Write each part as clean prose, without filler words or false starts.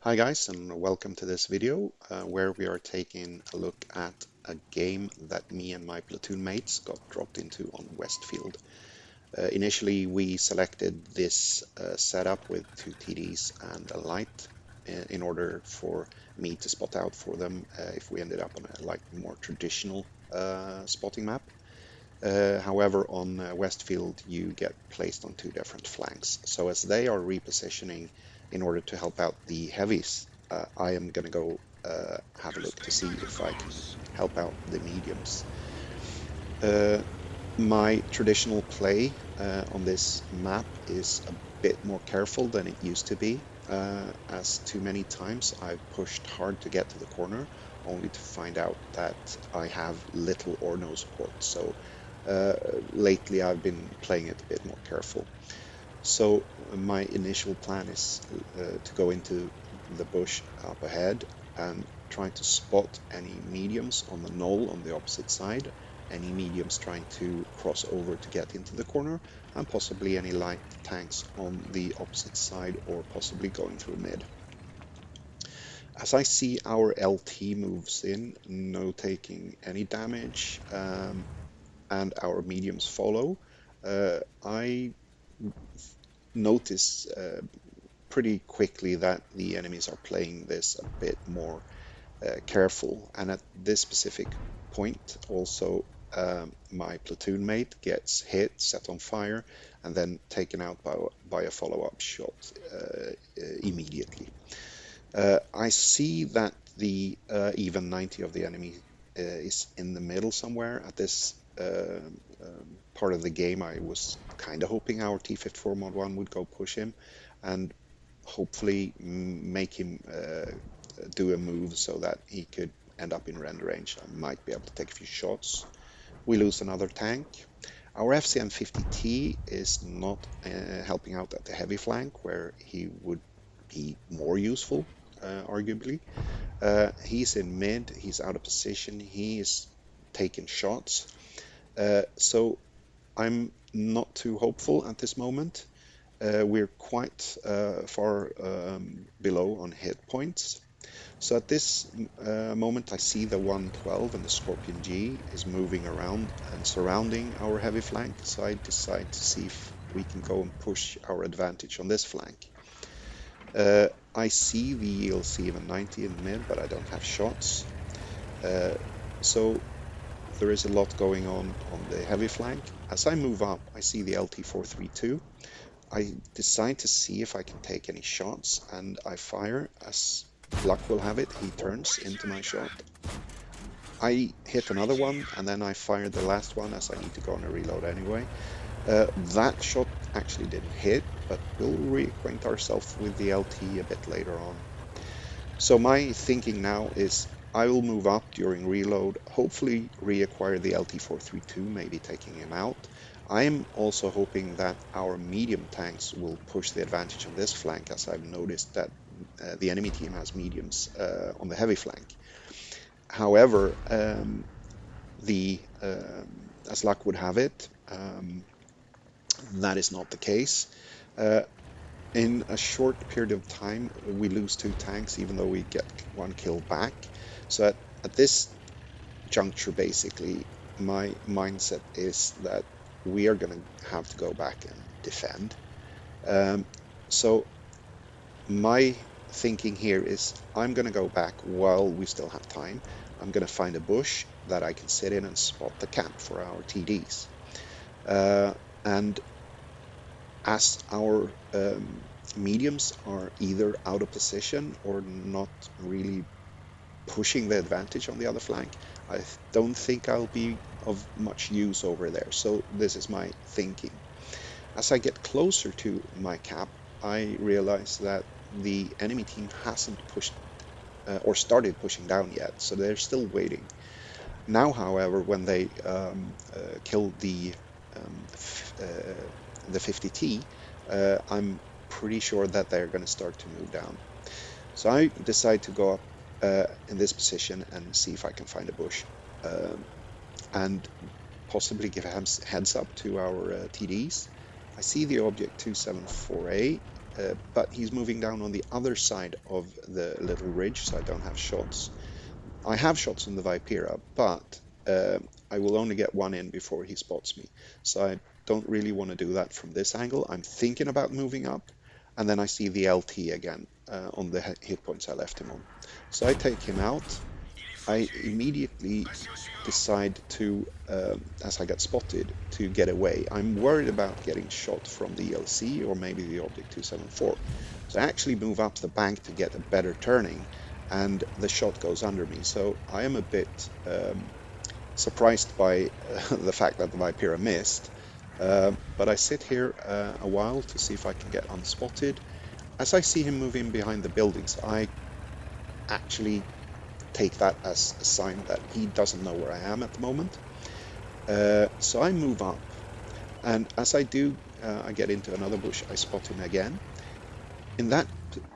Hi guys, and welcome to this video where we are taking a look at a game that me and my platoon mates got dropped into on Westfield. Initially we selected this setup with two TDs and a light in order for me to spot out for them if we ended up on a more traditional spotting map. However, on Westfield, you get placed on two different flanks. So as they are repositioning in order to help out the heavies, I am going to go have a look to see if I can help out the mediums. Uh, my traditional play on this map is a bit more careful than it used to be, as too many times I've pushed hard to get to the corner, only to find out that I have little or no support. So uh, lately I've been playing it a bit more careful. So my initial plan is to go into the bush up ahead and try to spot any mediums on the knoll on the opposite side, any mediums trying to cross over to get into the corner, and possibly any light tanks on the opposite side or possibly going through mid. As I see our LT moves in, no taking any damage, and our mediums follow, I notice pretty quickly that the enemies are playing this a bit more careful. And at this specific point, also my platoon mate gets hit, set on fire, and then taken out by a follow-up shot immediately. I see that the even 90 of the enemy is in the middle somewhere. At this part of the game, I was kind of hoping our T-54 Mod 1 would go push him and hopefully make him do a move so that he could end up in render range. I might be able to take a few shots. We lose another tank. Our FCM 50T is not helping out at the heavy flank where he would be more useful, arguably. He's in mid, he's out of position, he is taking shots. So I'm not too hopeful at this moment. We're quite far below on hit points. So at this moment, I see the 112 and the Scorpion G is moving around and surrounding our heavy flank. So I decide to see if we can go and push our advantage on this flank. I see the ELC even 90 in mid, but I don't have shots. So there is a lot going on the heavy flank. As I move up, I see the LT-432. I decide to see if I can take any shots, and I fire. As luck will have it, he turns into my shot. I hit another one, and then I fire the last one as I need to go on a reload anyway. That shot actually didn't hit, but we'll reacquaint ourselves with the LT a bit later on. So my thinking now is I will move up during reload, hopefully reacquire the LT-432, maybe taking him out. I am also hoping that our medium tanks will push the advantage on this flank, as I've noticed that the enemy team has mediums on the heavy flank. However, as luck would have it, that is not the case. In a short period of time, we lose two tanks, even though we get one kill back. So at this juncture, basically, my mindset is that we are going to have to go back and defend. So my thinking here is I'm going to go back while we still have time. I'm going to find a bush that I can sit in and spot the camp for our TDs. And as our mediums are either out of position or not really pushing the advantage on the other flank, I don't think I'll be of much use over there. So this is my thinking. As I get closer to my cap, I realize that the enemy team hasn't pushed or started pushing down yet, so they're still waiting. Now, however, when they killed the 50T, I'm pretty sure that they're going to start to move down. So I decide to go up in this position and see if I can find a bush and possibly give a heads up to our TDs. I see the object 274A. but he's moving down on the other side of the little ridge, so I don't have shots. I have shots on the Vipera, but I will only get one in before he spots me. So I don't really want to do that from this angle. I'm thinking about moving up, and then I see the LT again on the hit points I left him on. So I take him out. I immediately decide to, as I get spotted, to get away. I'm worried about getting shot from the ELC or maybe the Object 274. So I actually move up the bank to get a better turning, and the shot goes under me. So I am a bit surprised by the fact that the Vipera missed. But I sit here a while to see if I can get unspotted. As I see him moving behind the buildings, I actually take that as a sign that he doesn't know where I am at the moment. So I move up, and as I do, I get into another bush. I spot him again. In that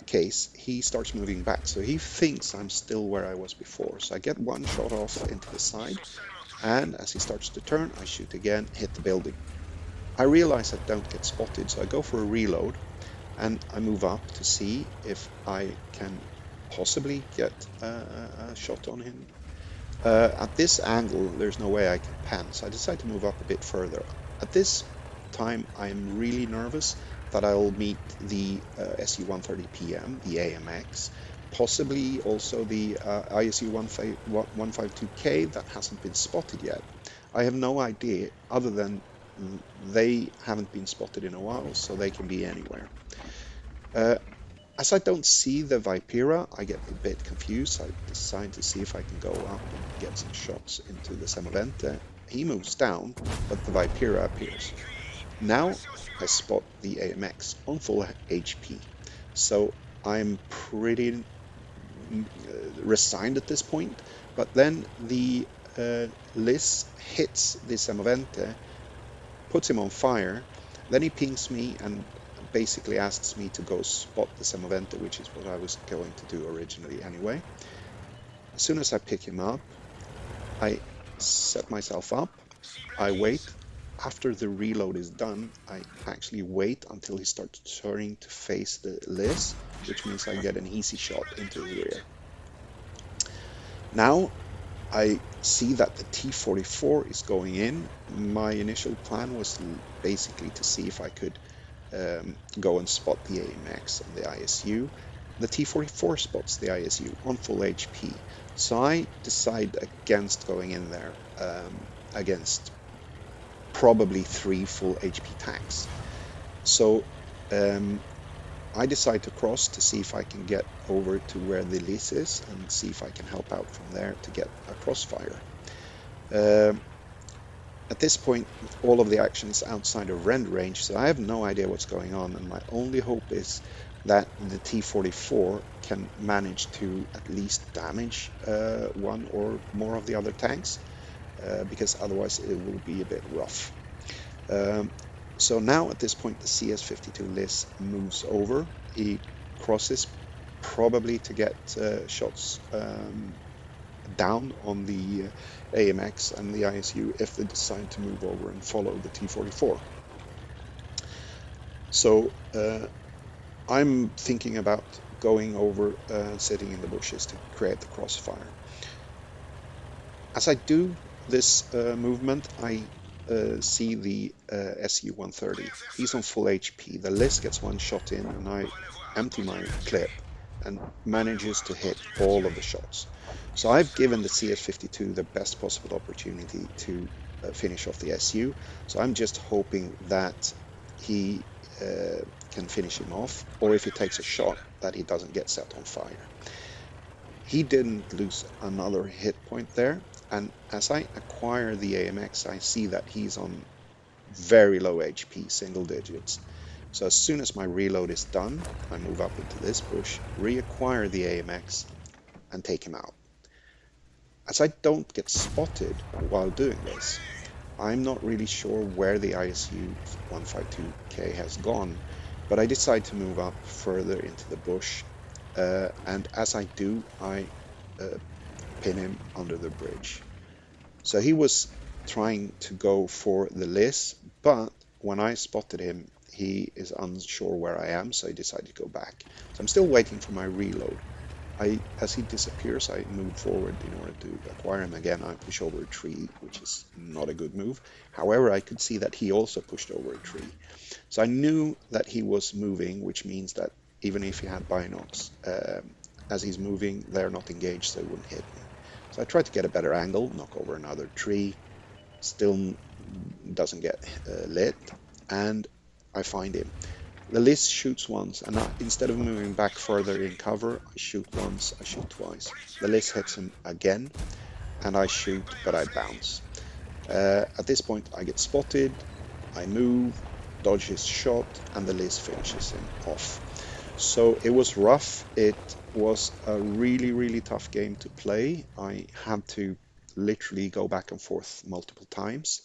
case, he starts moving back, so he thinks I'm still where I was before. So I get one shot off into the side, and as he starts to turn, I shoot again, hit the building. I realize I don't get spotted, so I go for a reload, and I move up to see if I can possibly get a shot on him. At this angle, there's no way I can pan, so I decide to move up a bit further. At this time, I'm really nervous that I'll meet the SU-130 PM, the AMX, possibly also the ISU-152K that hasn't been spotted yet. I have no idea other than they haven't been spotted in a while, so they can be anywhere. Uh, as I don't see the Vipera, I get a bit confused. I decide to see if I can go up and get some shots into the Semovente. He moves down, but the Vipera appears. Now I spot the AMX on full HP. So I'm pretty resigned at this point. But then the Liz hits the Semovente, puts him on fire. Then he pings me and basically asks me to go spot the Semovente, which is what I was going to do originally anyway. As soon as I pick him up, I set myself up, I wait. After the reload is done, I actually wait until he starts turning to face the Liz, which means I get an easy shot into his rear. Now I see that the T-44 is going in. My initial plan was basically to see if I could go and spot the AMX and the ISU. The T-44 spots the ISU on full HP, so I decide against going in there against probably 3 full HP tanks. So I decide to cross to see if I can get over to where the Liz is and see if I can help out from there to get a crossfire. At this point, all of the action is outside of rend range, so I have no idea what's going on, and my only hope is that the T-44 can manage to at least damage one or more of the other tanks, because otherwise it will be a bit rough. So now at this point the CS-52 Liz moves over. He crosses probably to get shots down on the AMX and the ISU if they decide to move over and follow the T-44. So I'm thinking about going over sitting in the bushes to create the crossfire. As I do this movement, I see the SU-130. He's on full HP. The Liz gets one shot in, and I empty my clip and manages to hit all of the shots. So I've given the CS-52 the best possible opportunity to finish off the SU. So I'm just hoping that he can finish him off, or if he takes a shot, that he doesn't get set on fire. He didn't lose another hit point there, and as I acquire the AMX, I see that he's on very low HP, single digits. So as soon as my reload is done, I move up into this bush, reacquire the AMX, and take him out. As I don't get spotted while doing this, I'm not really sure where the ISU 152K has gone, but I decide to move up further into the bush, and as I do, I pin him under the bridge. So he was trying to go for the Liz, but when I spotted him, he is unsure where I am, so he decided to go back. So I'm still waiting for my reload. As he disappears, I move forward in order to acquire him again. I push over a tree, which is not a good move. However, I could see that he also pushed over a tree. So I knew that he was moving, which means that even if he had binocs, as he's moving, they're not engaged, so he wouldn't hit me. So I tried to get a better angle, knock over another tree, still doesn't get lit, and I find him. The list shoots once, and instead of moving back further in cover, I shoot once, I shoot twice. The list hits him again, and I shoot, but I bounce. At this point, I get spotted, I move, dodge his shot, and the list finishes him off. So it was rough. It was a really, really tough game to play. I had to literally go back and forth multiple times.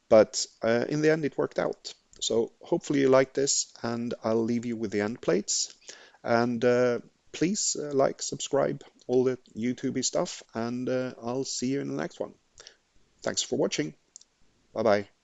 But in the end, it worked out. So hopefully you like this, and I'll leave you with the end plates. And please like, subscribe, all the YouTubey stuff, and I'll see you in the next one. Thanks for watching. Bye bye.